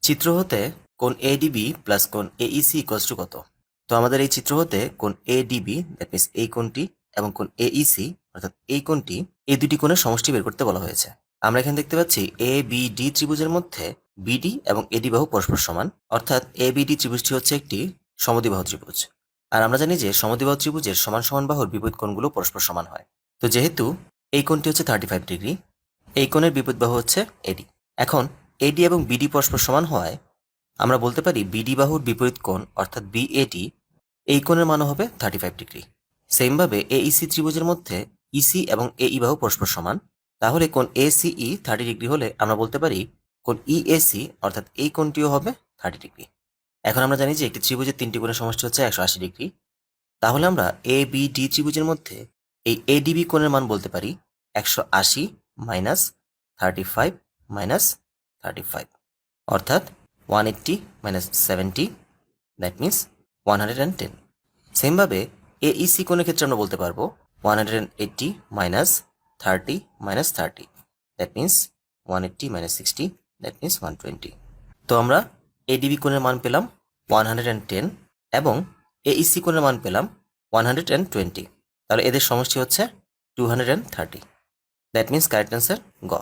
চিত্র হতে কোণ এডিবি প্লাস কোণ এইসি ইকুয়ালস টু কত? তো আমাদের এই চিত্র হতে কোণ এডিবি দ্যাট মিনস এই কোণটি এবং কোণ এইসি অর্থাৎ এই কোণটি, এই দুটি কোণের সমষ্টি বের করতে বলা হয়েছে। আমরা এখানে দেখতে পাচ্ছি এ বি ডি ত্রিভুজের মধ্যে বিডি এবং এডি বাহু পরস্পর সমান, অর্থাৎ এ বিডি ত্রিভুজটি হচ্ছে একটি সমদ্বিবাহু ত্রিভুজ। আর আমরা জানি যে সমদ্বিবাহু ত্রিভুজের সমান সমান বাহুর বিপরীত কোণগুলো পরস্পর সমান হয়। তো যেহেতু এই কোণটি হচ্ছে 35 ডিগ্রি, এই কোণের বিপরীত বাহু হচ্ছে এডি। এখন এডি এবং বিডি পরস্পর সমান হওয়ায় আমরা বলতে পারি বিডি বাহুর বিপরীত কোণ অর্থাৎ বিএডি, এই কোণের মানও হবে 35 ডিগ্রি। সেমভাবে এইসি ত্রিভুজের মধ্যে ইসি এবং এই বাহু পরস্পর সমান, তাহলে কোণ এসিই 30 ডিগ্রি হলে আমরা বলতে পারি কোণ ইএসি অর্থাৎ এই কোণটিও হবে 30 ডিগ্রি। এখন আমরা জানি যে একটি ত্রিভুজের তিনটি কোণের সমষ্টি হচ্ছে 180 ডিগ্রি। তাহলে আমরা এ বি ডি ত্রিভুজের মধ্যে এই এডিবি কোণের মান বলতে পারি 180 মাইনাস 35 মাইনাস 35, অর্থাৎ 180 মাইনাস 70, দ্যাট মিনস 110। সেমভাবে এইসি কোণের ক্ষেত্রে আমরা বলতে পারবো 180 minus 30 minus 30, that means 180 minus 60, that means 120। তো আমরা এডিবি কোণের মান পেলাম 110 এবং এইসি কোণের মান পেলাম 120। তাহলে এদের সমষ্টি হচ্ছে 230, দ্যাট মিনস কারেক্ট অ্যান্সার গ।